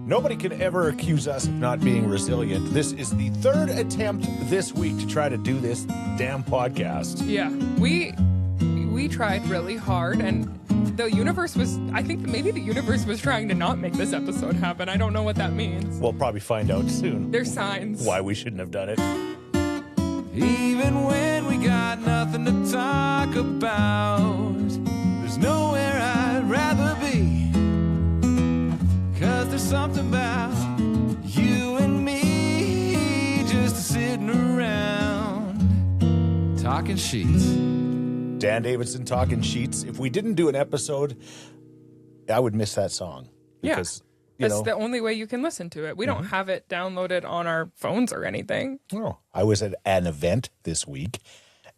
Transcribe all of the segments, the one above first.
Nobody can ever accuse us of not being resilient. This is the third attempt this week to try to do this damn podcast. Yeah, we tried really hard, and the universe was, I think maybe the universe was trying to not make this episode happen. I don't know what that means. We'll probably find out soon. There's signs. Why we shouldn't have done it. Even when we got nothing to talk about, there's nowhere I'd rather be. 'Cause there's something about you and me just sitting around talking Scheetz. Dan Davidson talking Scheetz. If we didn't do an episode, I would miss that song. Because, That's the only way you can listen to it. We don't have it downloaded on our phones or anything. Oh, I was at an event this week,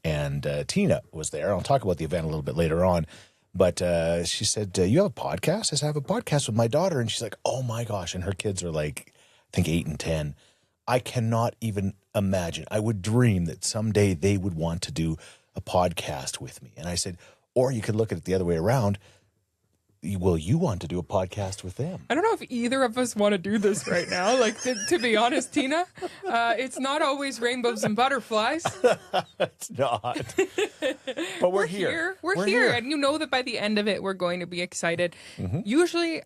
and Tina was there. I'll talk about the event a little bit later on. But she said, you have a podcast? I said, I have a podcast with my daughter. And she's like, oh, my gosh. And her kids are like, I think 8 and 10. I cannot even imagine. I would dream that someday they would want to do a podcast with me. And I said, or you could look at it the other way around. Will you want to do a podcast with them? I don't know if either of us want to do this right now. Like, to be honest, Tina, it's not always rainbows and butterflies. It's not. But we're here. We're here. And you know that by the end of it, we're going to be excited. Mm-hmm. Usually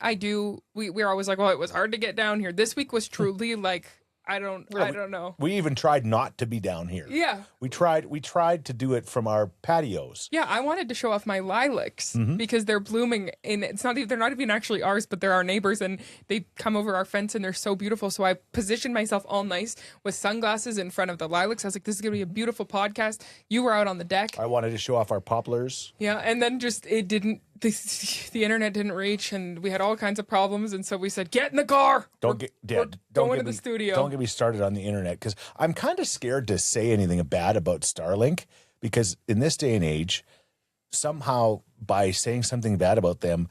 we're always like, well, it was hard to get down here. This week was truly like, I don't know. We even tried not to be down here. Yeah. We tried to do it from our patios. Yeah, I wanted to show off my lilacs because they're blooming and they're not even actually ours, but they're our neighbors, and they come over our fence and they're so beautiful. So I positioned myself all nice with sunglasses in front of the lilacs. I was like, this is going to be a beautiful podcast. You were out on the deck. I wanted to show off our poplars. Yeah, and then the internet didn't reach, and we had all kinds of problems, and so we said, get in the car. Don't get the studio. Don't get me started on the internet, because I'm kind of scared to say anything bad about Starlink, because in this day and age, somehow by saying something bad about them,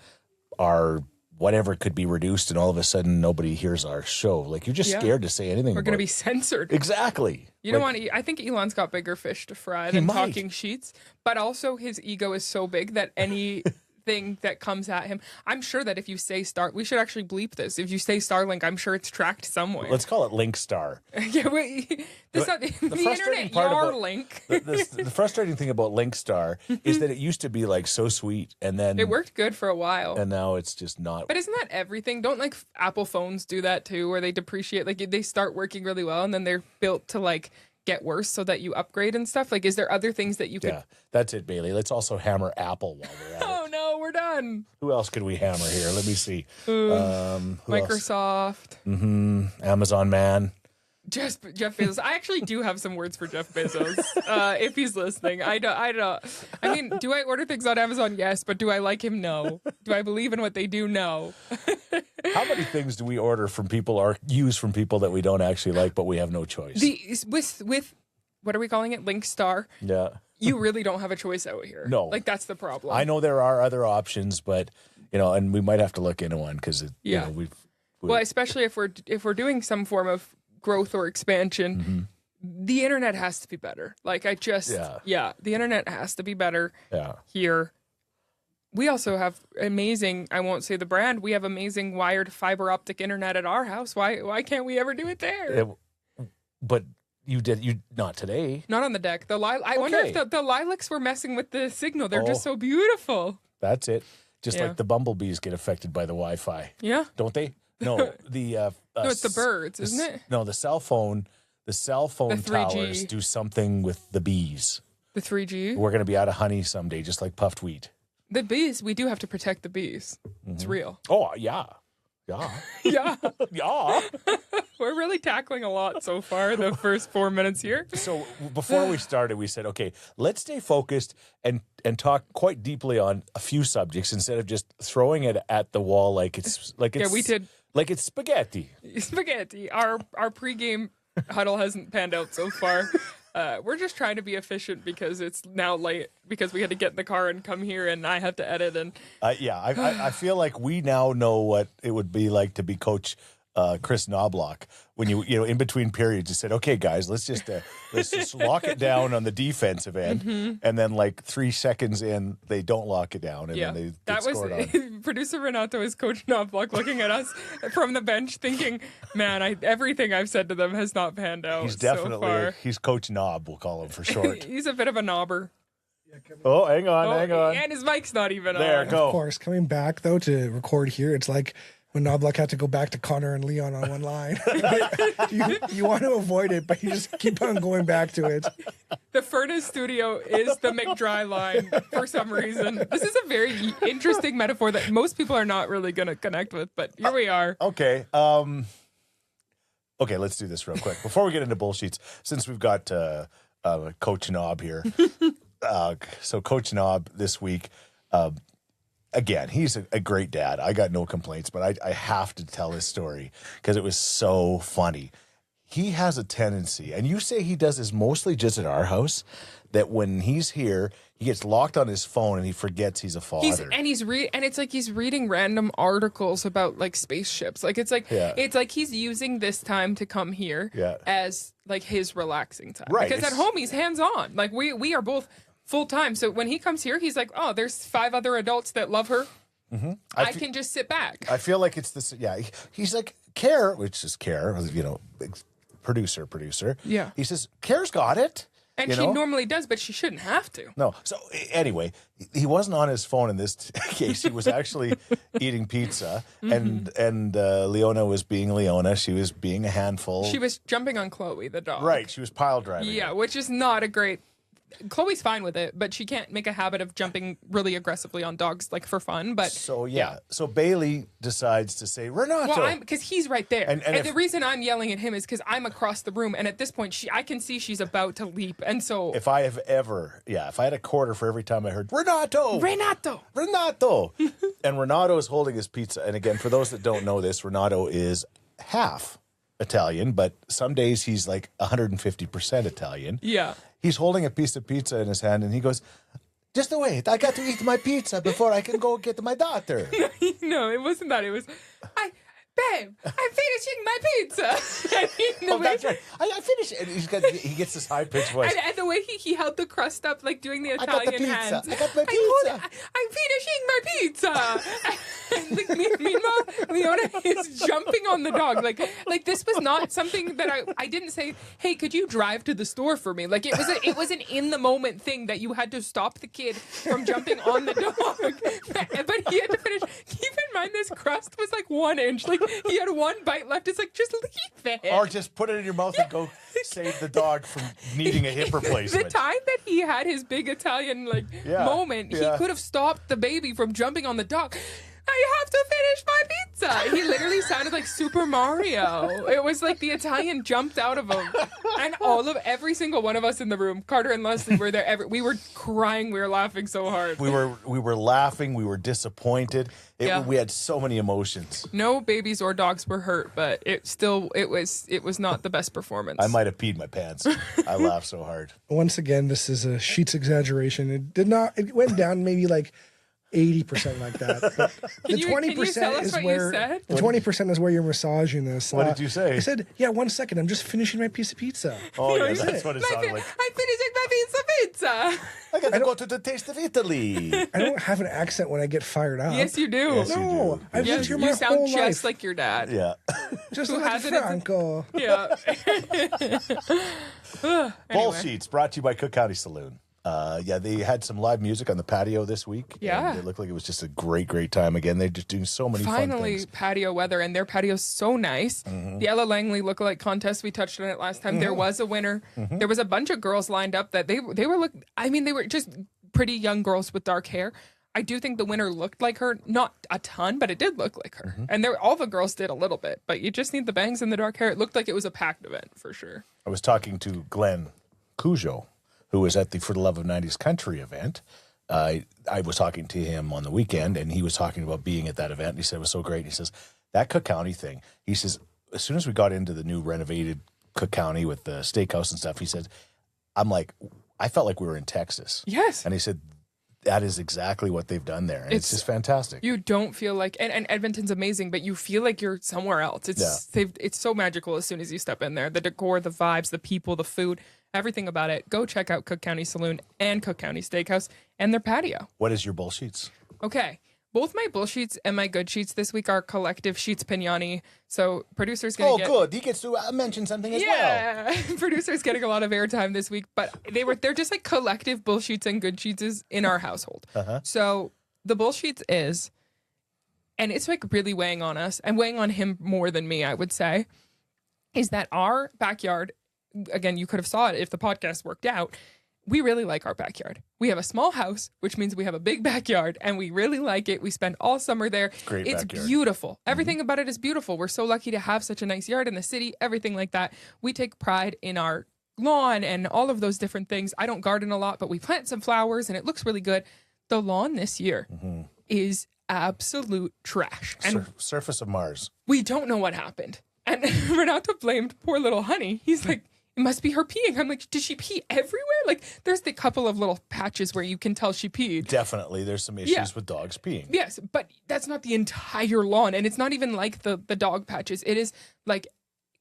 our whatever could be reduced, and all of a sudden nobody hears our show. Like, you're just scared to say anything. We're going to be censored. Exactly. You don't want to. I think Elon's got bigger fish to fry than talking Scheetz, but also his ego is so big that any thing that comes at him, I'm sure that if you say we should actually bleep this. If you say Starlink, I'm sure it's tracked somewhere. Let's call it Link Star. Yeah, the internet, your link. The frustrating thing about Link Star is that it used to be like so sweet, and then it worked good for a while, and now it's just not. But isn't that everything? Don't like Apple phones do that too, where they depreciate? Like, they start working really well, and then they're built to like get worse so that you upgrade and stuff. Like, is there other things that you could? Yeah, that's it, Bailey. Let's also hammer Apple while we're at it. Oh no, we're done. Who else could we hammer here? Let me see. Microsoft. Amazon man. Jeff Bezos. I actually do have some words for Jeff Bezos. If he's listening, I mean, do I order things on Amazon? Yes, but do I like him? No. Do I believe in what they do? No. How many things do we order from people or use from people that we don't actually like, but we have no choice? With what are we calling it? Link Star. Yeah. You really don't have a choice out here. No. Like, that's the problem. I know there are other options, but and we might have to look into one because well, especially if we're doing some form of growth or expansion, the internet has to be better. Like, the internet has to be better here. We also have amazing, I won't say the brand, we have amazing wired fiber optic internet at our house. Why can't we ever do it there? But you not today. Not on the deck. I wonder if the lilacs were messing with the signal. They're just so beautiful. That's it. Just like the bumblebees get affected by the Wi-Fi. Yeah. Don't they? No, no, it's the birds, isn't it? No, the cell phone towers do something with the bees. The 3G? We're going to be out of honey someday, just like puffed wheat. The bees, we do have to protect the bees. It's real. Oh, yeah. Yeah. Yeah. Yeah. We're really tackling a lot so far, the first 4 minutes here. So before we started, we said, okay, let's stay focused and talk quite deeply on a few subjects instead of just throwing it at the wall like it's we did. Like it's spaghetti. Spaghetti. Our pregame huddle hasn't panned out so far. We're just trying to be efficient because it's now late because we had to get in the car and come here and I have to edit. And I feel like we now know what it would be like to be coach Chris Knobloch when you know in between periods you said, okay guys, let's just lock it down on the defensive end, and then like 3 seconds in they don't lock it down, and then they get scored on. Producer Renato is Coach Knobloch looking at us from the bench thinking, man, everything I've said to them has not panned out. He's definitely so far. He's Coach Knob, we'll call him for short. He's a bit of a knobber. Oh, hang on. And his mic's not even there, on. go. Of course, coming back though to record here, it's like when Knobloch had to go back to Connor and Leon on one line. you want to avoid it, but you just keep on going back to it. The Furnace studio is the McDry line for some reason. This is a very interesting metaphor that most people are not really going to connect with, but here we are. Okay. Okay, let's do this real quick. Before we get into bullsheets, since we've got Coach Knob here. So Coach Knob this week, again, he's a great dad. I got no complaints, but I have to tell his story because it was so funny. He has a tendency, and you say he does this mostly just at our house, that when he's here, he gets locked on his phone and he forgets he's a father. And it's like he's reading random articles about like spaceships. Like it's like he's using this time to come here as like his relaxing time. Right. Because at home he's hands on. Like we are both full time. So when he comes here, he's like, oh, there's 5 other adults that love her. Mm-hmm. I can just sit back. I feel like it's this. Yeah, he's like Care, which is Care, you know, producer. Yeah. He says Care's got it. And she normally does, but she shouldn't have to. No. So anyway, he wasn't on his phone in this case. He was actually eating pizza, and Leona was being Leona. She was being a handful. She was jumping on Chloe, the dog. Right. She was pile driving. Yeah, which is not a great. Chloe's fine with it, but she can't make a habit of jumping really aggressively on dogs, like for fun. But so so Bailey decides to say Renato. Well, because he's right there, and the reason I'm yelling at him is because I'm across the room, and at this point, I can see she's about to leap, and so if I had a quarter for every time I heard Renato, and Renato is holding his pizza, and again, for those that don't know this, Renato is half Italian, but some days he's like 150% Italian. Yeah. He's holding a piece of pizza in his hand, and he goes, just wait, I got to eat my pizza before I can go get my daughter. No, it wasn't that. It was, babe, I'm finishing my pizza. That's right. I finished it. He gets this high-pitched voice. And the way he held the crust up, like doing the Italian hands. I got my pizza. I'm finishing my pizza. And meanwhile, Leona is jumping on the dog. Like this was not something that I didn't say, hey, could you drive to the store for me? Like it was an in-the-moment thing that you had to stop the kid from jumping on the dog. But he had to finish. Keep in mind, this crust was like 1 inch. Like, he had 1 bite left. It's like, just leave it. Or just put it in your mouth and go save the dog from needing a hip replacement. The time that he had his big Italian moment, he could have stopped the baby from jumping on the dog. I have to finish my pizza. He literally sounded like Super Mario. It was like the Italian jumped out of him. And every single one of us in the room, Carter and Leslie were there. We were crying. We were laughing so hard. We were laughing. We were disappointed. We had so many emotions. No babies or dogs were hurt, but it was not the best performance. I might have peed my pants. I laughed so hard. Once again, this is a Scheetz exaggeration. It went down maybe like 80% like that. But the 20% is where the 20% is where you're massaging this. What did you say? I said, "Yeah, 1 second. I'm just finishing my piece of pizza." Oh yeah, that's what it sounded like. I'm finishing my pizza. I got to go to the Taste of Italy. I don't have an accent when I get fired up. Yes, you do. Yes, No, I've lived here my you sound whole just life. like your dad. Yeah. Just Who like has it? Franco. Yeah. Bullsheets brought to you by Cook County Saloon. They had some live music on the patio this week. Yeah. And it looked like it was just a great time. Again, they're just doing so many fun things. Patio weather, and their patio's so nice. Mm-hmm. The Ella Langley lookalike contest, we touched on it last time. Mm-hmm. There was a winner. Mm-hmm. There was a bunch of girls lined up that they were just pretty young girls with dark hair. I do think the winner looked like her, not a ton, but it did look like her. Mm-hmm. And all the girls did a little bit, but you just need the bangs and the dark hair. It looked like it was a packed event for sure. I was talking to Glenn Cujo, who was at the For the Love of 90s Country event. I was talking to him on the weekend, and he was talking about being at that event. And he said it was so great. He says, that Cook County thing, he says, as soon as we got into the new renovated Cook County with the steakhouse and stuff, he said, I felt like we were in Texas. Yes. And he said, that is exactly what they've done there. And it's just fantastic. You don't feel like, and Edmonton's amazing, but you feel like you're somewhere else. It's so magical as soon as you step in there. The decor, the vibes, the people, the food, everything about it. Go check out Cook County Saloon and Cook County Steakhouse and their patio. What is your bull Scheetz? Okay. Both my bull Scheetz and my good Scheetz this week are collective Scheetz Pignani. So producers going to good. He gets to mention something as well. Yeah. Producers getting a lot of airtime this week, but they're just like collective bull Scheetz and good Scheetzes in our household. So the bull Scheetz is, and it's like really weighing on us and weighing on him more than me, I would say, is that our backyard, again, you could have saw it if the podcast worked out. We really like our backyard. We have a small house, which means we have a big backyard, and we really like it. We spend all summer there. It's beautiful. Everything about it is beautiful. We're so lucky to have such a nice yard in the city, everything like that. We take pride in our lawn and all of those different things. I don't garden a lot, but we plant some flowers, and it looks really good. The lawn this year is absolute trash. And surface of Mars. We don't know what happened. And Renato blamed poor little Honey. He's like, it must be her peeing. I'm like, did she pee everywhere? Like, there's the couple of little patches where you can tell she peed. Definitely. There's some issues with dogs peeing. Yes, but that's not the entire lawn. And it's not even like the dog patches. It is like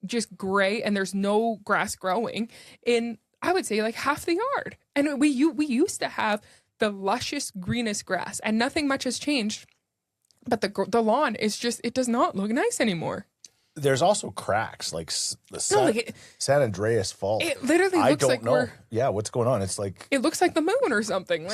just gray and there's no grass growing in, I would say, like half the yard. And we used to have the luscious, greenest grass and nothing much has changed. But the lawn is just, it does not look nice anymore. There's also cracks, like the San Andreas Fault. It literally looks like what's going on? It's like it looks like the moon or something.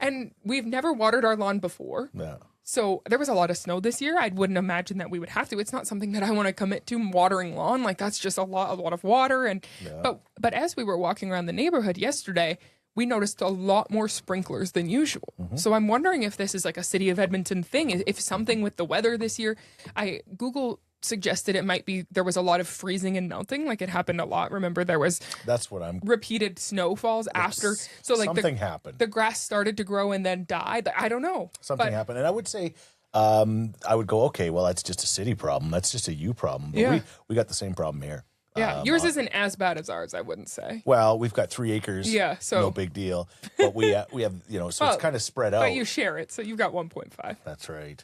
And we've never watered our lawn before. Yeah. So there was a lot of snow this year. I wouldn't imagine that we would have to. It's not something that I want to commit to, watering lawn. Like that's just a lot of water. And but as we were walking around the neighborhood yesterday, we noticed a lot more sprinklers than usual. So I'm wondering if this is like a City of Edmonton thing. If something with the weather this year, Google suggested it might be there was a lot of freezing and melting, like it happened a lot. Remember, there was repeated snowfalls after, so like something happened. The grass started to grow and then died. I don't know. Something happened, and I would say, I would go, okay, well, that's just a city problem. That's just a you problem. But we got the same problem here. Yeah, yours isn't as bad as ours, I wouldn't say. Well, we've got 3 acres. Yeah, so no big deal. But we have, so it's kind of spread out. But you share it, so you've got 1.5. That's right.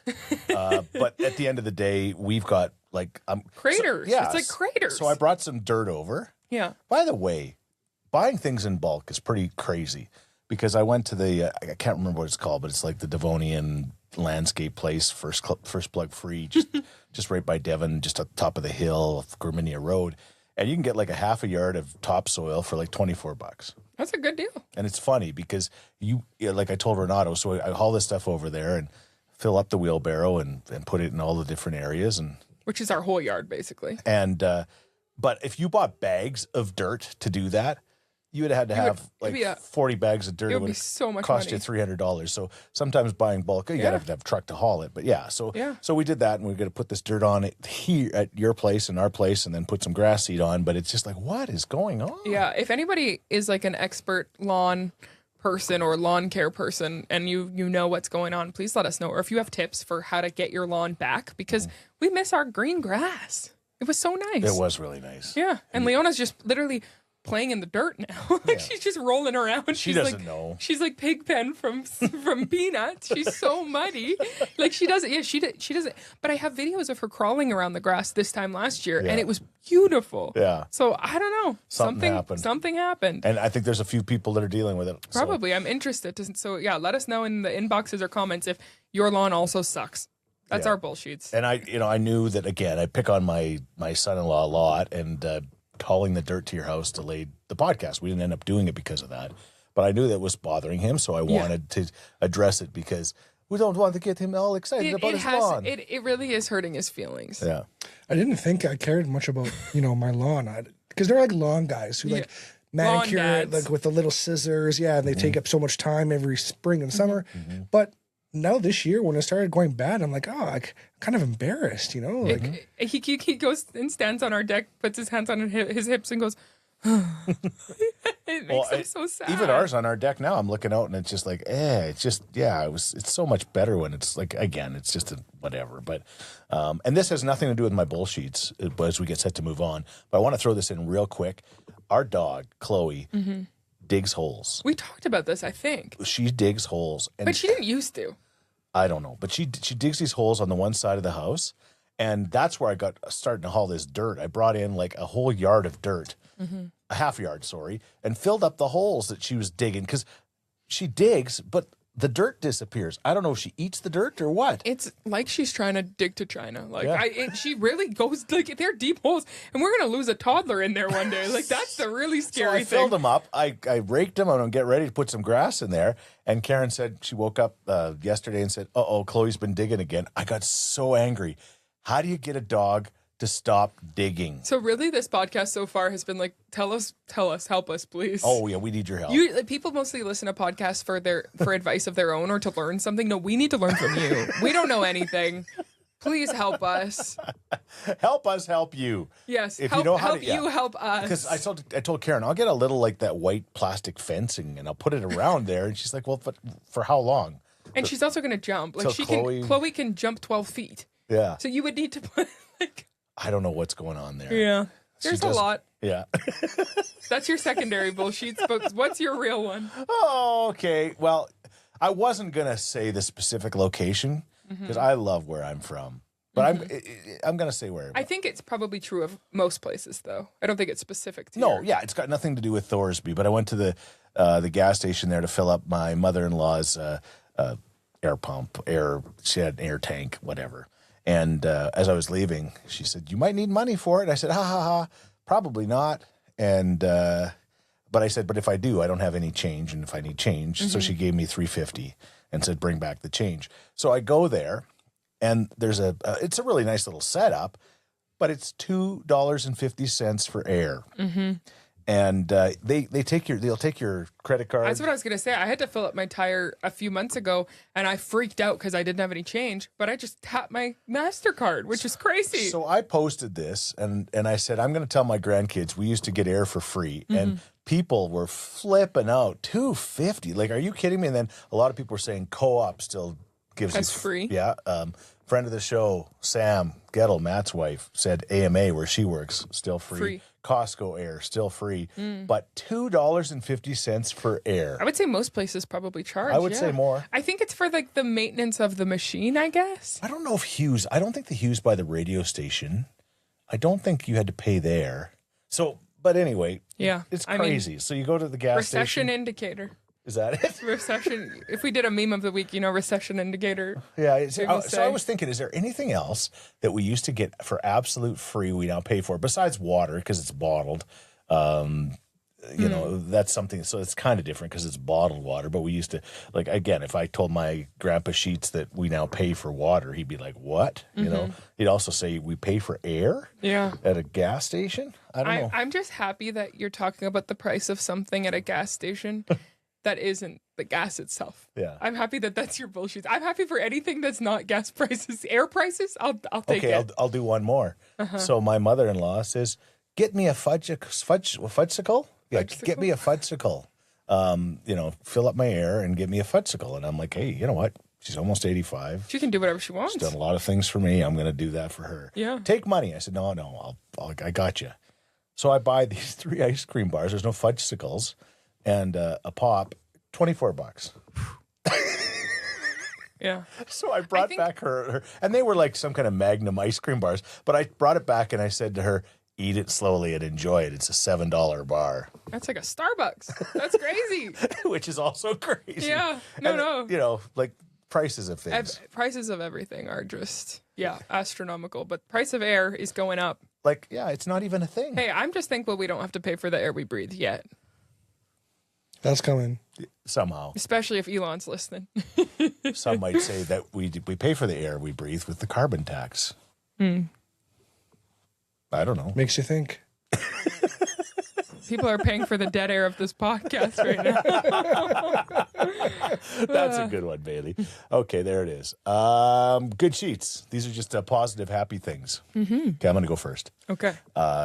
But at the end of the day, we've got like craters. It's like craters. So I brought some dirt over. Yeah. By the way, buying things in bulk is pretty crazy because I went to the I can't remember what it's called, but it's like the Devonian landscape place, first plug free, just right by Devon, just at the top of the hill of Gorminia Road. And you can get like a half a yard of topsoil for like $24. That's a good deal. And it's funny because like I told Renato, so I haul this stuff over there and fill up the wheelbarrow and put it in all the different areas. Which is our whole yard, basically. And, but if you bought bags of dirt to do that, you would have had to have 40 bags of dirt. It would be so much cost money. you $300. So sometimes buying bulk, you gotta have to have a truck to haul it. But so we did that, and we're gonna put this dirt on it here at your place and our place, and then put some grass seed on. But it's just like, what is going on? Yeah, if anybody is like an expert lawn person or lawn care person, and you know what's going on, please let us know. Or if you have tips for how to get your lawn back, because we miss our green grass. It was so nice. It was really nice. Yeah, and Leona's just literally playing in the dirt now. She's just rolling around. She doesn't know. She's like Pigpen from Peanuts. She's so muddy. Like she doesn't. Yeah, she doesn't. But I have videos of her crawling around the grass this time last year, and it was beautiful. Yeah. So I don't know. Something happened. And I think there's a few people that are dealing with it. Probably. So. I'm interested. So let us know in the inboxes or comments if your lawn also sucks. That's our bull Scheetz. And I knew that, again, I pick on my son-in-law a lot, and hauling the dirt to your house delayed the podcast. We didn't end up doing it because of that. But I knew that was bothering him, so I wanted to address it because we don't want to get him all excited about his lawn. It really is hurting his feelings. Yeah. I didn't think I cared much about, my lawn. Because they're like lawn guys who like manicure it like with the little scissors. Yeah, and they take up so much time every spring and summer. But now this year, when it started going bad, I'm like, I'm kind of embarrassed, Like, he goes and stands on our deck, puts his hands on his hips, and goes. It makes him so sad. Even ours on our deck now, I'm looking out and it's just like, it's so much better when it's like, again, it's just whatever. But and this has nothing to do with my bull Scheetz as we get set to move on. But I want to throw this in real quick. Our dog, Chloe. digs holes. We talked about this, I think. She digs holes. But she didn't used to. I don't know. But she digs these holes on the one side of the house. And that's where I got starting to haul this dirt. I brought in like a whole yard of dirt, a half yard, sorry, and filled up the holes that she was digging because she digs, but the dirt disappears. I don't know if she eats the dirt or what. It's like she's trying to dig to China. Like she really goes like they're deep holes, and we're gonna lose a toddler in there one day. Like that's the really scary thing. I filled them up. I raked them. I'm gonna get ready to put some grass in there. And Karen said she woke up yesterday and said, "Uh-oh, Chloe's been digging again." I got so angry. How do you get a dog to stop digging? So really, this podcast so far has been like, tell us, help us, please. Oh yeah, we need your help. People mostly listen to podcasts for advice of their own or to learn something. No, we need to learn from you. We don't know anything. Please help us. Help us help you. Yes, if you know how to, help us. Because I told Karen, I'll get a little like that white plastic fencing and I'll put it around there. And she's like, well, but for how long? And she's also going to jump. Like Chloe can jump 12 feet. Yeah. So you would need to put like. I don't know what's going on there. Yeah. There's a lot. Yeah. That's your secondary bullshit. But what's your real one? Oh, okay. Well, I wasn't going to say the specific location because I love where I'm from. But I'm going to say where. I think it's probably true of most places, though. I don't think it's specific to No, yeah. It's got nothing to do with Thorsby. But I went to the gas station there to fill up my mother-in-law's air pump. She had an air tank, whatever. And as I was leaving, she said, "You might need money for it." I said, "Ha, probably not." And but I said, "But if I do, I don't have any change, and if I need change," so she gave me $3.50 and said, "Bring back the change." So I go there, and there's it's a really nice little setup, but it's $2.50 for air. And they'll take your credit card. That's what I was gonna say. I had to fill up my tire a few months ago, and I freaked out because I didn't have any change. But I just tapped my MasterCard, which is crazy. So I posted this, and I said I'm going to tell my grandkids we used to get air for free, and people were flipping out. $2.50, like, are you kidding me? And then a lot of people were saying Co-op still gives us free. Yeah. Friend of the show, Sam Gettle, Matt's wife, said AMA where she works still free. Costco air still free, but $2.50 for air. I would say most places probably charge. I would say more. I think it's for like the maintenance of the machine, I guess. I don't know if Hughes. I don't think the Hughes by the radio station. I don't think you had to pay there. So, but anyway, yeah, it's crazy. So you go to the gas station. Recession indicator. Is that it? Recession. If we did a meme of the week, recession indicator. Yeah. So I was thinking, is there anything else that we used to get for absolute free we now pay for besides water because it's bottled? That's something. So it's kind of different because it's bottled water. But we used to, like, again, if I told my grandpa Scheetz that we now pay for water, he'd be like, "What?" He'd also say we pay for air. Yeah. At a gas station. I don't know. I'm just happy that you're talking about the price of something at a gas station. That isn't the gas itself. Yeah. I'm happy that that's your bullshit. I'm happy for anything that's not gas prices. Air prices, I'll take it. Okay, I'll do one more. So my mother-in-law says, "Get me a fudgesicle? Yeah, get me a fudgesicle. Fill up my air and get me a fudgesicle." And I'm like, hey, you know what? She's almost 85. She can do whatever she wants. She's done a lot of things for me. I'm going to do that for her. Yeah. Take money. I said, no, I got you. So I buy these 3 ice cream bars. There's no fudgesicles. And a pop, $24. Yeah. So I brought back her, and they were like some kind of Magnum ice cream bars. But I brought it back and I said to her, "Eat it slowly and enjoy it. It's a $7 bar." That's like a Starbucks. That's crazy. Which is also crazy. Yeah. No. Like prices of things. Prices of everything are just, astronomical. But price of air is going up. Like, yeah, it's not even a thing. Hey, I'm just thankful we don't have to pay for the air we breathe yet. That's coming. Somehow. Especially if Elon's listening. Some might say that we pay for the air we breathe with the carbon tax. I don't know. Makes you think. People are paying for the dead air of this podcast right now. That's a good one, Bailey. Okay, there it is. Good Scheetz. These are just positive, happy things. Okay, I'm going to go first. Okay.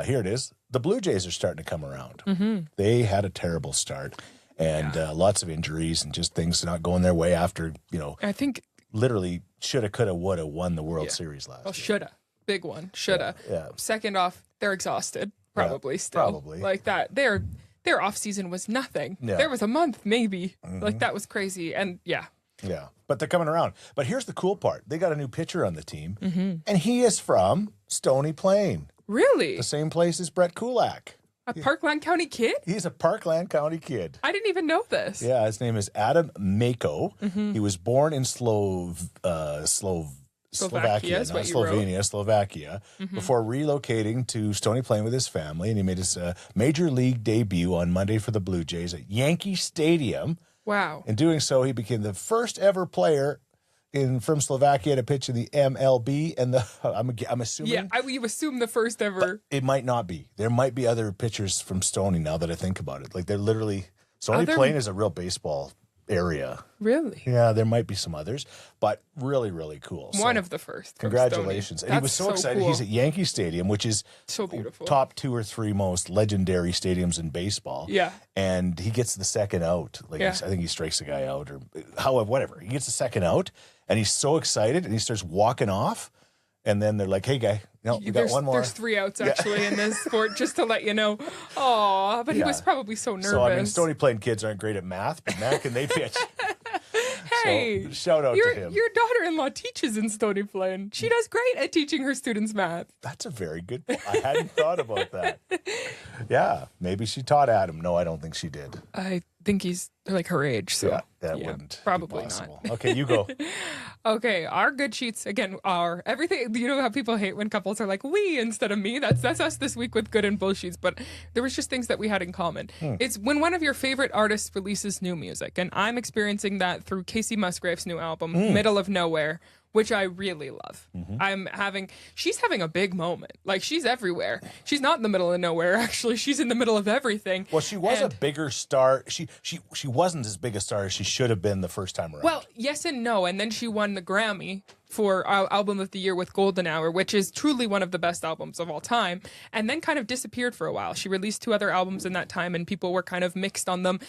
Here it is. The Blue Jays are starting to come around. They had a terrible start. And lots of injuries and just things not going their way after, I think literally shoulda, coulda, woulda won the World Series last year. Shoulda. Big one. Shoulda. Yeah. Second off, they're exhausted. Probably still. Probably. Like that. They're their off season was nothing. Yeah. There was a month maybe. Like that was crazy. And yeah. Yeah, but they're coming around. But here's the cool part. They got a new pitcher on the team, and he is from Stony Plain. Really? The same place as Brett Kulak. A Parkland County kid? He's a Parkland County kid. I didn't even know this. Yeah, his name is Adam Mako. He was born in Slovakia, before relocating to Stony Plain with his family, and he made his major league debut on Monday for the Blue Jays at Yankee Stadium. Wow. In doing so, he became the first ever player from Slovakia to pitch in the MLB. And I'm assuming. Yeah, you assume the first ever. It might not be. There might be other pitchers from Stony now that I think about it. Like they're literally. Stony Plain is a real baseball area. Really? Yeah, there might be some others, but really, really cool. One of the first. Congratulations. And he was so excited. Cool. He's at Yankee Stadium, which is so beautiful. Top 2 or 3 most legendary stadiums in baseball. Yeah. And he gets the second out. I think he strikes a guy out or however, whatever. He gets the second out and he's so excited and he starts walking off. And then they're like, hey, guy, we got one more. There's 3 outs, actually, in this sport, just to let you know. Aw, but he was probably so nervous. So, I mean, Stony Plain kids aren't great at math, but man, can they pitch. Hey, so, shout out to him. Your daughter-in-law teaches in Stony Plain. She does great at teaching her students math. That's a very good point. I hadn't thought about that. Yeah, maybe she taught Adam. No, I don't think she did. I think he's like her age, so yeah, that wouldn't probably be possible. not. Okay, you go. Okay, our good Scheetz again are everything. You know how people hate when couples are like we instead of me. That's us this week with good and bullshits. But there was just things that we had in common. It's when one of your favorite artists releases new music, and I'm experiencing that through Casey Musgrave's new album, Middle of Nowhere, which I really love. She's having a big moment. Like, she's everywhere. She's not in the middle of nowhere, actually. She's in the middle of everything. Well, she was a bigger star. She wasn't as big a star as she should have been the first time around. Well, yes and no. And then she won the Grammy for Album of the Year with Golden Hour, which is truly one of the best albums of all time, and then kind of disappeared for a while. She released 2 other albums in that time, and people were kind of mixed on them.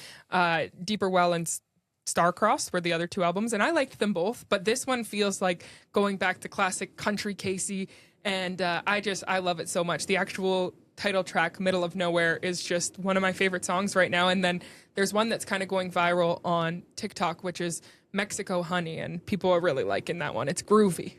Deeper Well and Starcross were the other 2 albums, and I liked them both, but this one feels like going back to classic country Casey, and I love it so much. The actual title track, Middle of Nowhere, is just one of my favorite songs right now, and then there's one that's kind of going viral on TikTok, which is Mexico Honey, and people are really liking that one. It's groovy.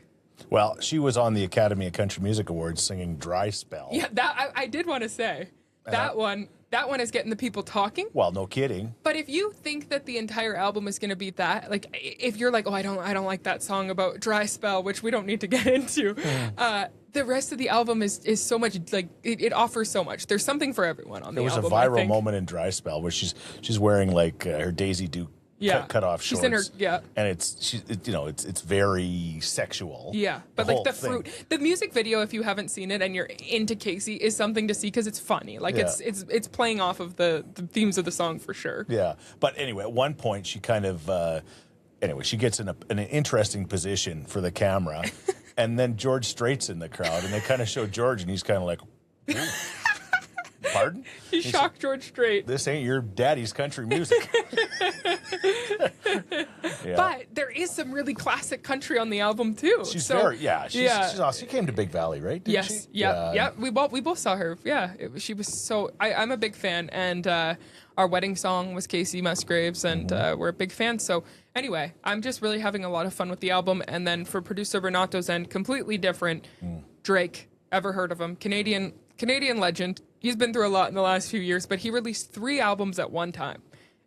Well, she was on the Academy of Country Music Awards singing Dry Spell. Yeah, that I did want to say. That one is getting the people talking. Well, no kidding. But if you think that the entire album is going to be that, like, if you're like, oh, I don't like that song about Dry Spell, which we don't need to get into, the rest of the album is so much, like, it offers so much. There's something for everyone on the album. There was a viral moment in Dry Spell where she's wearing like her Daisy Duke cut off shorts. She's in her and it's very sexual. Yeah, but like the music video, if you haven't seen it and you're into Casey, is something to see because it's funny. Like it's playing off of the themes of the song for sure. Yeah, but anyway, at one point she kind of she gets in an interesting position for the camera, and then George Strait's in the crowd, and they kind of show George, and he's kind of like. Ooh. Pardon? He shocked George Strait. This ain't your daddy's country music. But there is some really classic country on the album too. She's awesome. She came to Big Valley, right? Didn't she? Yeah. We both saw her. Yeah, she was so. I'm a big fan, and our wedding song was Casey Musgraves, and we're a big fan. So anyway, I'm just really having a lot of fun with the album. And then for producer Renato's end, completely different. Drake, ever heard of him? Canadian legend. He's been through a lot in the last few years, but he released 3 albums at one time,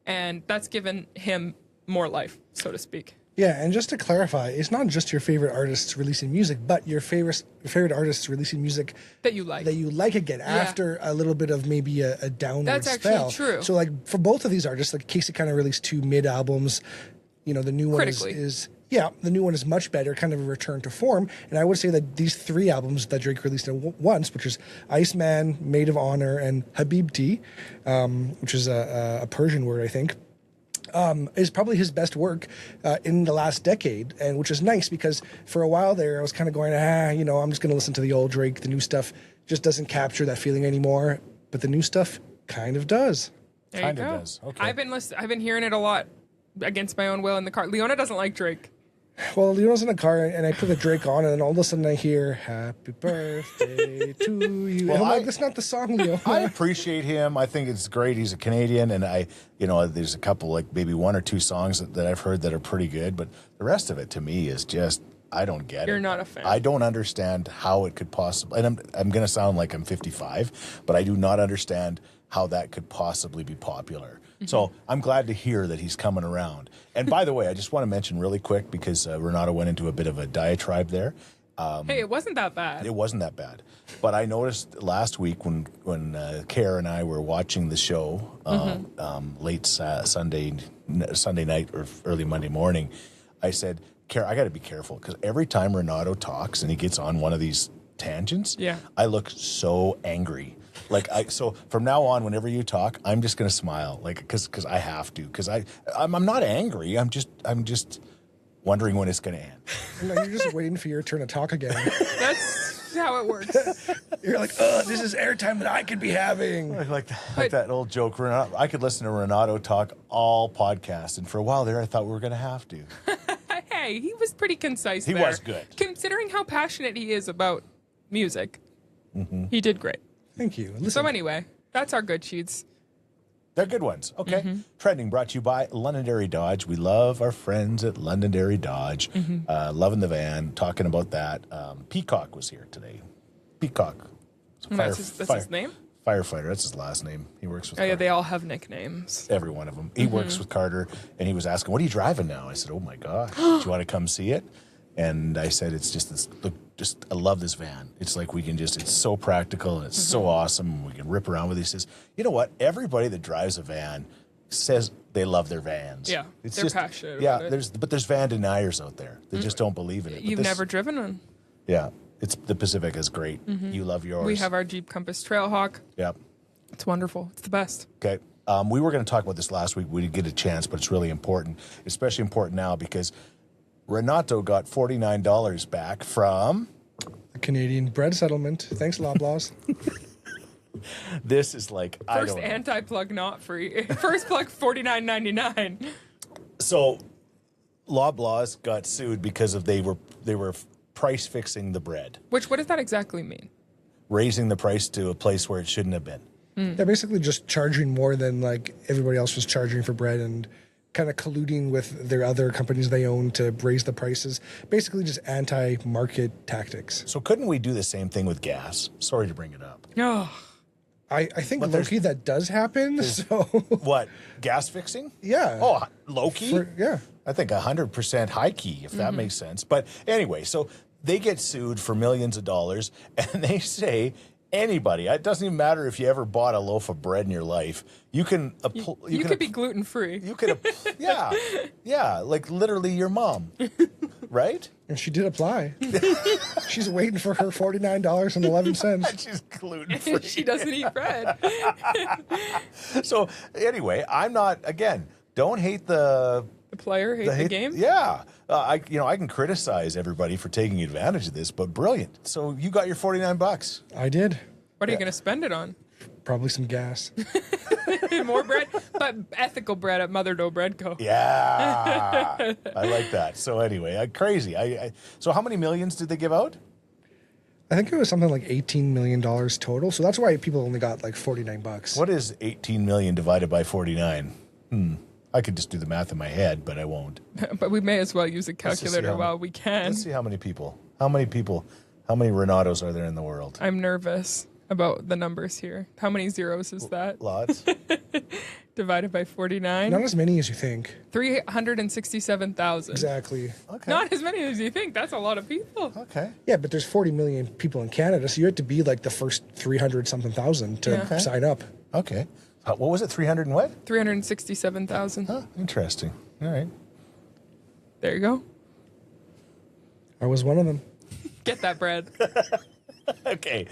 and that's given him more life, so to speak. Yeah, and just to clarify, it's not just your favorite artists releasing music, but your favorite artists releasing music that you like again after a little bit of maybe a downward That's spell. Actually true. So like for both of these artists, like Casey kind of released 2 mid albums. You know, the new one the new one is much better, kind of a return to form. And I would say that these 3 albums that Drake released at once, which is Iceman, Maid of Honor, and Habibti, which is a Persian word, I think, is probably his best work in the last decade, and which is nice because for a while there I was kind of going, I'm just going to listen to the old Drake. The new stuff just doesn't capture that feeling anymore, but the new stuff kind of does. There you go. Does. Okay. I've been hearing it a lot against my own will in the car. Leona doesn't like Drake. Well, I was in a car and I put the Drake on, and then all of a sudden I hear "Happy Birthday to You." Well, I'm like, that's not the song, Leo. I appreciate him. I think it's great. He's a Canadian, and there's a couple, like maybe one or two songs that I've heard that are pretty good, but the rest of it to me is just, I don't get it. You're not a fan. I don't understand how it could possibly, and I'm going to sound like I'm 55, but I do not understand how that could possibly be popular. Mm-hmm. So I'm glad to hear that he's coming around. And by the way, I just want to mention really quick, because Renato went into a bit of a diatribe there. Hey, it wasn't that bad. It wasn't that bad. But I noticed last week when Kara and I were watching the show late Sunday night or early Monday morning, I said, Kara, I got to be careful, because every time Renato talks and he gets on one of these tangents, I look so angry. So from now on, whenever you talk, I'm just going to smile, because I have to, because I'm not angry. I'm just wondering when it's going to end. No, you're just waiting for your turn to talk again. That's how it works. You're like, oh, this is airtime that I could be having. Like that old joke. I could listen to Renato talk all podcasts, and for a while there, I thought we were going to have to. Hey, he was pretty concise. He was good. Considering how passionate he is about music, he did great. Thank you. Listen. So anyway, that's our good sheets. They're good ones. Okay. Trending brought to you by Londonderry Dodge. We love our friends at Londonderry Dodge. Loving the van. Talking about that. Peacock was here today. Peacock. That's his name? Firefighter. That's his last name. He works with Carter. Yeah, they all have nicknames. Every one of them. He works with Carter, and he was asking, what are you driving now? I said, oh my gosh, do you want to come see it? And I said, it's just this, look, I love this van. It's like it's so practical, and it's so awesome. We can rip around with it. He says, you know what? Everybody that drives a van says they love their vans. Yeah, they're passionate about it. But there's van deniers out there. They just don't believe in it. You've never driven one? Yeah. The Pacific is great. You love yours. We have our Jeep Compass Trailhawk. Yep. It's wonderful. It's the best. Okay. We were going to talk about this last week. We didn't get a chance, but it's really important, especially important now, because Renato got $49 back from the Canadian bread settlement. Thanks, Loblaws. This is like first anti-plug not free. First plug $49.99. So Loblaws got sued because they were price fixing the bread. What does that exactly mean? Raising the price to a place where it shouldn't have been. They're basically just charging more than like everybody else was charging for bread, and kind of colluding with their other companies they own to raise the prices. Basically just anti-market tactics. So couldn't we do the same thing with gas? Sorry to bring it up. Oh. I think low-key that does happen. So what? Gas fixing? Yeah. Oh, low-key? Yeah. I think 100% high-key, if that makes sense. But anyway, so they get sued for millions of dollars, and they say anybody, it doesn't even matter if you ever bought a loaf of bread in your life, you can you could be gluten-free. You could, yeah, like literally your mom, right? And she did apply. She's waiting for her $49.11. She's gluten-free. She doesn't eat bread. So anyway, I'm not, again, don't hate the player, hate the game. Yeah, I can criticize everybody for taking advantage of this, but brilliant. So you got your $49. I did. What are you going to spend it on? Probably some gas. More bread, but ethical bread at Mother Dough Bread Co. Yeah, I like that. So anyway, crazy. So how many millions did they give out? I think it was something like $18 million total. So that's why people only got like $49. What is 18 million divided by 49? I could just do the math in my head, but I won't. But we may as well use a calculator while we can. Let's see how many people. How many Renatos are there in the world? I'm nervous about the numbers here. How many zeros is that? Lots. Divided by 49. Not as many as you think. 367,000. Exactly. Okay. Not as many as you think. That's a lot of people. Okay. Yeah, but there's 40 million people in Canada, so you have to be like the first 300-something thousand to sign up. Okay. What was it? 300 and what? 367,000. Huh, interesting. All right. There you go. I was one of them. Get that bread. Okay.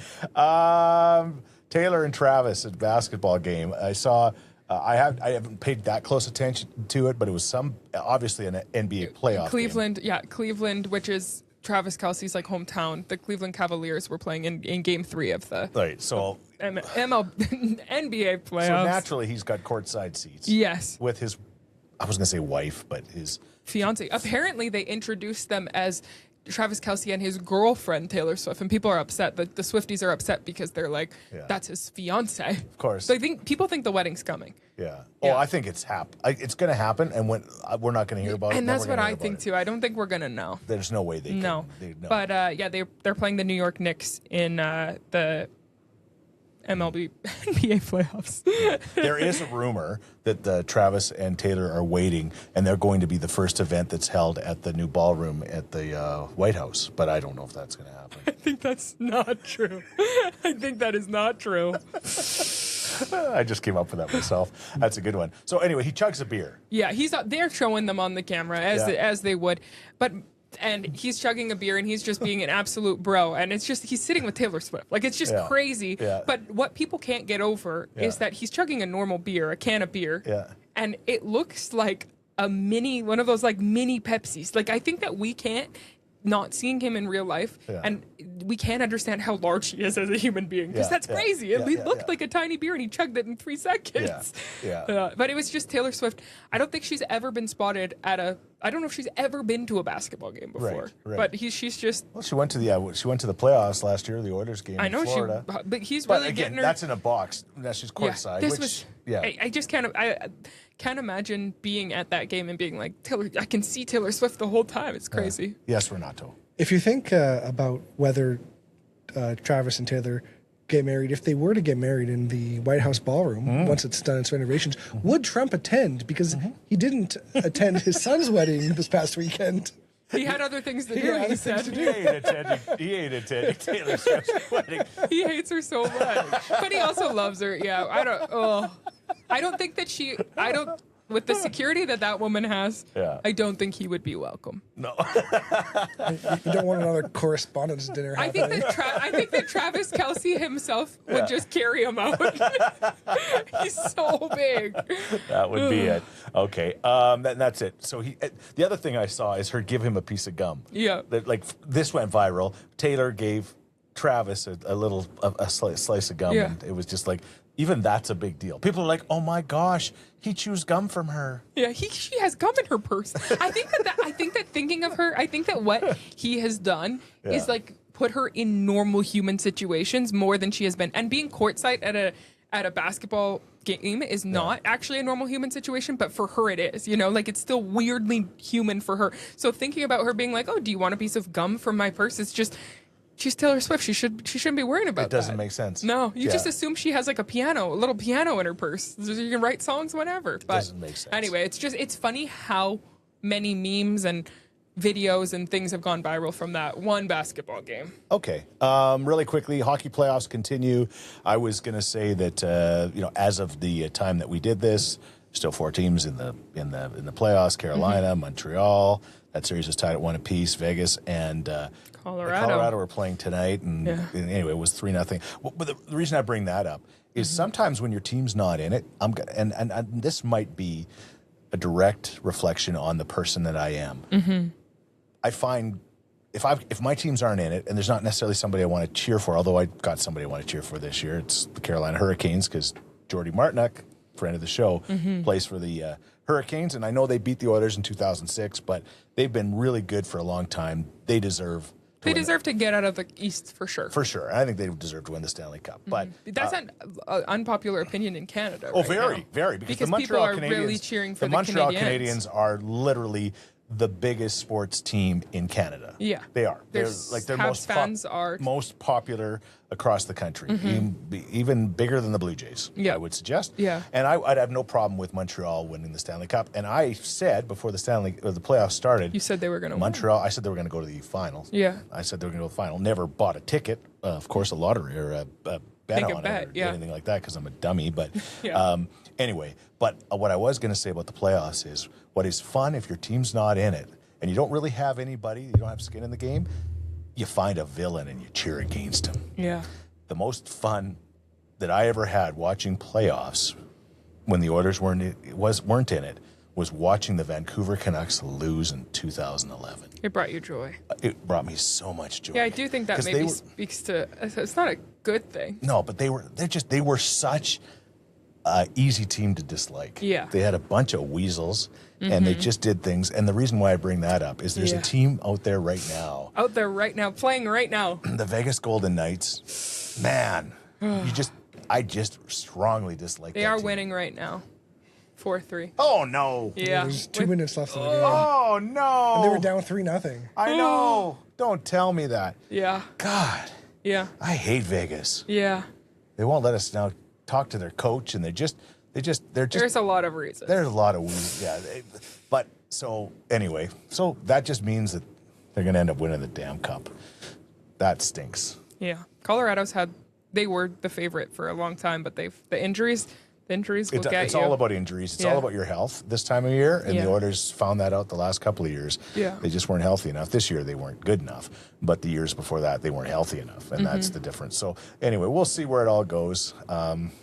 Taylor and Travis at basketball game. I saw. I haven't paid that close attention to it, but it was obviously an NBA playoff. Cleveland, game. Yeah, Cleveland, which is Travis Kelce's like hometown. The Cleveland Cavaliers were playing in Game 3 of the NBA playoffs. So naturally, he's got courtside seats. Yes, with his, I was going to say wife, but his fiance. Apparently, they introduced them as Travis Kelce and his girlfriend Taylor Swift, and people are upset. The Swifties are upset because they're like, that's his fiance. Of course. So I think people think the wedding's coming. Yeah. Oh, I think it's it's going to happen, and when we're not going to hear about it. And that's what I think too. I don't think we're going to know. There's no way they can. No. But they're playing the New York Knicks in the MLB NBA playoffs. There is a rumor that Travis and Taylor are waiting, and they're going to be the first event that's held at the new ballroom at the White House. But I don't know if that's going to happen. I think that's not true. I think that is not true. I just came up with that myself. That's a good one. So anyway, he chugs a beer. Yeah, they're showing them on the camera as they would, and he's chugging a beer and he's just being an absolute bro. And it's just, he's sitting with Taylor Swift. Like, it's just crazy. Yeah. But what people can't get over is that he's chugging a normal beer, a can of beer. Yeah. And it looks like one of those like mini Pepsis. Like, I think that we can't, not seeing him in real life, and we can't understand how large he is as a human being, because that's crazy. It looked like a tiny beer, and he chugged it in 3 seconds. But it was just Taylor Swift. I don't think she's ever been spotted at I don't know if she's ever been to a basketball game before. Right. But she's just. Well, she went to the playoffs last year, the Oilers game. I know in Florida. But he's really getting her. That's in a box. Now she's courtside. I just can't imagine being at that game and being like, Taylor, I can see Taylor Swift the whole time. It's crazy. Yes, Renato. If you think about whether Travis and Taylor get married, if they were to get married in the White House ballroom, once it's done its renovations, would Trump attend? Because he didn't attend his son's wedding this past weekend. He had other things to do, he said. He ain't attending Taylor Swift's wedding. He hates her so much. But he also loves her. Yeah, I don't think that with the security that woman has, I don't think he would be welcome. No. You don't want another correspondence dinner happening. I think that Travis Kelce himself would just carry him out. He's so big. That would be it. Okay. That's it. So the other thing I saw is her give him a piece of gum. Yeah. This went viral. Taylor gave Travis a slice of gum, and it was just like, even that's a big deal. People are like, "Oh my gosh, he chews gum from her." Yeah, she has gum in her purse. I think that thinking of her, I think that what he has done is like put her in normal human situations more than she has been. And being courtside at a basketball game is not actually a normal human situation, but for her it is. You know, like, it's still weirdly human for her. So thinking about her being like, "Oh, do you want a piece of gum from my purse?" It's just. She's Taylor Swift. She shouldn't be worrying about that. It doesn't make sense. No, you just assume she has like a little piano in her purse. You can write songs whenever. But doesn't make sense. Anyway, it's funny how many memes and videos and things have gone viral from that one basketball game. Okay, really quickly, hockey playoffs continue. I was going to say that as of the time that we did this, still 4 teams in the playoffs: Carolina, Montreal. That series was tied at 1 apiece. Vegas and Colorado were playing tonight, and anyway, it was 3-0. But the reason I bring that up is sometimes when your team's not in it, and this might be a direct reflection on the person that I am. I find if my teams aren't in it, and there's not necessarily somebody I want to cheer for, although I got somebody I want to cheer for this year, it's the Carolina Hurricanes, because Jordy Martinook, friend of the show, plays for the Hurricanes, and I know they beat the Oilers in 2006, but they've been really good for a long time. They deserve to get out of the East for sure. For sure. I think they deserve to win the Stanley Cup. But that's an unpopular opinion in Canada. Oh, very. Because the Montreal people are really cheering for the Montreal Canadiens are literally the biggest sports team in Canada. Yeah. They are. They're most popular across the country, even bigger than the Blue Jays, I would suggest. Yeah. And I'd have no problem with Montreal winning the Stanley Cup. And I said before the playoffs started, you said they were going to Montreal. I said they were going to go to the finals. Yeah. I said they were going to go to the final. Never bought a ticket, of course, a lottery or a bet on it or anything like that, because I'm a dummy. But anyway, but what I was going to say about the playoffs is, what is fun if your team's not in it and you don't really have anybody, you don't have skin in the game, you find a villain and you cheer against him. Yeah. The most fun that I ever had watching playoffs when the Oilers weren't in it was watching the Vancouver Canucks lose in 2011. It brought you joy. It brought me so much joy. Yeah, I do think that maybe speaks to. It's not a good thing. No, but they were such easy team to dislike. Yeah. They had a bunch of weasels, and they just did things. And the reason why I bring that up is there's a team out there right now. Playing right now. The Vegas Golden Knights. Man, I just strongly dislike They that are team. winning right now. 4-3. Oh, no. Yeah. There's 2 minutes left in the game. Oh, no. And they were down 3-0. I know. Don't tell me that. Yeah. God, Yeah. I hate Vegas. Yeah. They won't let us now talk to their coach, and they're just. There's a lot of reasons. There's a lot of weeds, yeah. But so anyway, so that just means that they're going to end up winning the damn cup. That stinks. Yeah. They were the favorite for a long time, but the injuries will get you. It's all about injuries. It's all about your health this time of year, and the Oilers found that out the last couple of years. Yeah. They just weren't healthy enough. This year they weren't good enough, but the years before that they weren't healthy enough, and that's the difference. So anyway, we'll see where it all goes.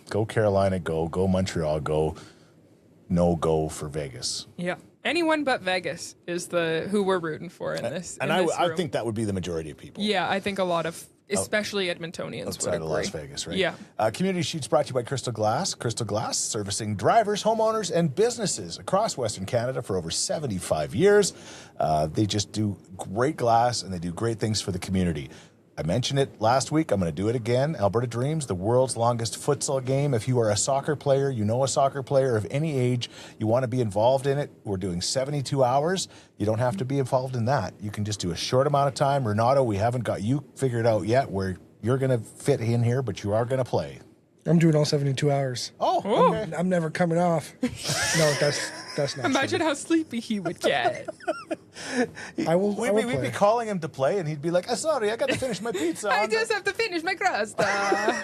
Go Carolina, go Montreal, go. No go for Vegas. Yeah. Anyone but Vegas is who we're rooting for in this. And I think that would be the majority of people. Yeah, I think a lot of, especially Edmontonians, outside would of agree. Las Vegas, right? Yeah. Community Sheets brought to you by Crystal Glass. Crystal Glass servicing drivers, homeowners, and businesses across Western Canada for over 75 years. They just do great glass, and they do great things for the community. I mentioned it last week. I'm going to do it again. Alberta Dreams, the world's longest futsal game. If you are a soccer player, you know a soccer player of any age, you want to be involved in it, we're doing 72 hours. You don't have to be involved in that. You can just do a short amount of time. Renato, we haven't got you figured out yet where you're going to fit in here, but you are going to play. I'm doing all 72 hours. Oh, okay. I'm never coming off. No, that's not Imagine how sleepy he would get. I will We'd be calling him to play, and he'd be like, sorry, I got to finish my pizza. I just have to finish my crust. I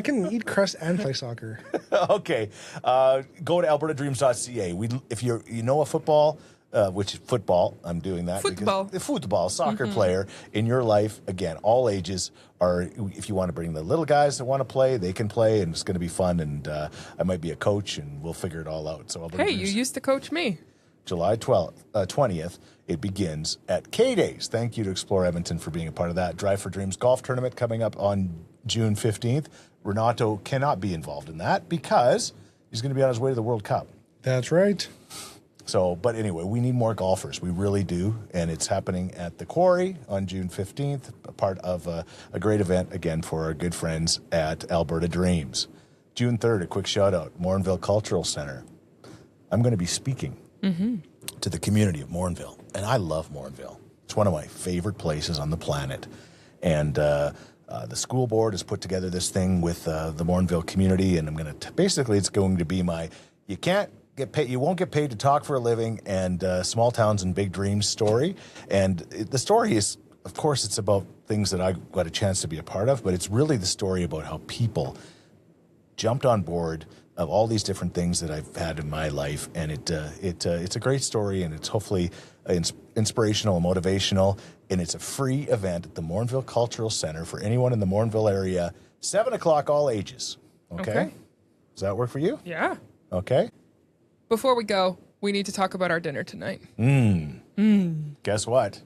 can eat crust and play soccer. Okay. Go to albertadreams.ca. If you know a football, which is football, I'm doing that. Football. The football, soccer player in your life, again, all ages are, if you want to bring the little guys that want to play, they can play, and it's going to be fun, and I might be a coach, and we'll figure it all out. So Hey, you used to coach me. July 20th, it begins at K-Days. Thank you to Explore Edmonton for being a part of that. Drive for Dreams golf tournament coming up on June 15th. Renato cannot be involved in that because he's going to be on his way to the World Cup. That's right. So, but anyway, we need more golfers. We really do. And it's happening at the Quarry on June 15th, a part of a great event, again, for our good friends at Alberta Dreams. June 3rd, a quick shout out, Morinville Cultural Center. I'm going to be speaking to the community of Morinville. And I love Morinville. It's one of my favorite places on the planet. And the school board has put together this thing with the Morinville community. And I'm going to, basically, it's going to be you won't get paid to talk for a living, and small towns and big dreams story. And the story is, of course, it's about things that I got a chance to be a part of, but it's really the story about how people jumped on board of all these different things that I've had in my life. And it's a great story, and it's hopefully inspirational and motivational. And it's a free event at the Morinville Cultural Center for anyone in the Morinville area, 7 o'clock, all ages. Okay? Does that work for you? Yeah. Okay. Before we go, we need to talk about our dinner tonight. Guess what?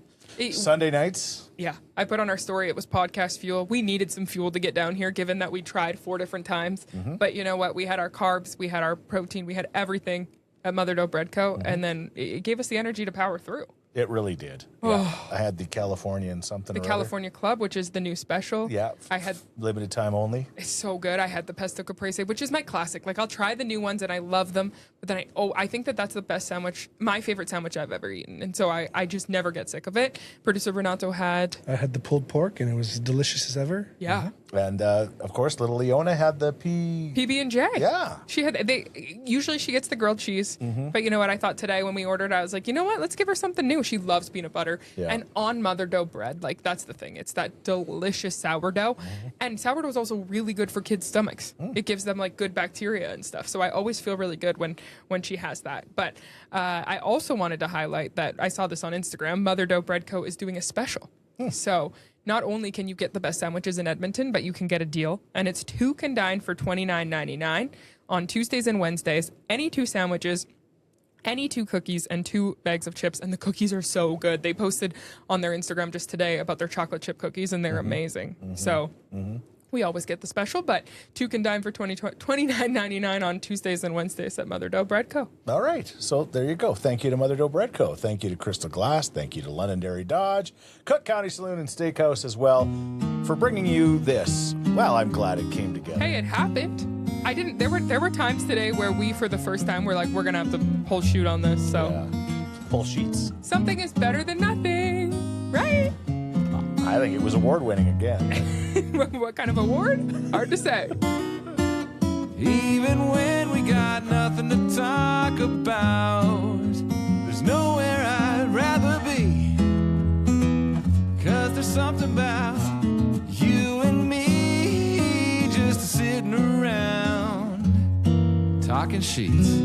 Sunday nights? Yeah. I put on our story, it was podcast fuel. We needed some fuel to get down here, given that we tried 4 different times. But you know what? We had our carbs, we had our protein, we had everything at Mother Dough Bread Co. And then it gave us the energy to power through. It really did. Yeah. I had the California and something. The California Club, which is the new special. Yeah. I had limited time only. It's so good. I had the pesto caprese, which is my classic. Like, I'll try the new ones and I love them, but then I think that's the best sandwich, my favorite sandwich I've ever eaten, and so I just never get sick of it. Producer Renato I had the pulled pork, and it was as delicious as ever. Yeah. And of course, little Leona had the PB&J. Yeah. Usually she gets the grilled cheese, but you know what? I thought today when we ordered, I was like, you know what? Let's give her something new. She loves peanut butter. And on Mother Dough bread, like, that's the thing. It's that delicious sourdough. And sourdough is also really good for kids' stomachs. It gives them like good bacteria and stuff. So I always feel really good when she has that. But I also wanted to highlight that I saw this on Instagram. Mother Dough Bread Co. is doing a special. So not only can you get the best sandwiches in Edmonton, but you can get a deal. And it's 2 can dine for $29.99 on Tuesdays and Wednesdays. Any 2 sandwiches, any 2 cookies, and 2 bags of chips. And the cookies are so good. They posted on their Instagram just today about their chocolate chip cookies, and they're amazing. So We always get the special, but 2 can dine for $29.99 on Tuesdays and Wednesdays at Mother Dough Bread Co. All right. So there you go. Thank you to Mother Dough Bread Co. Thank you to Crystal Glass. Thank you to Londonderry Dodge, Cook County Saloon and Steakhouse as well for bringing you this. Well, I'm glad it came together. Hey, it happened. I didn't. There were times today where we, for the first time, were like, we're gonna have to pull shoot on this. So pull sheets. Something is better than nothing, right? I think it was award-winning again. What kind of award? Hard to say. Even when we got nothing to talk about, there's nowhere I'd rather be. 'Cause there's something about you and me just sitting around talking Scheetz.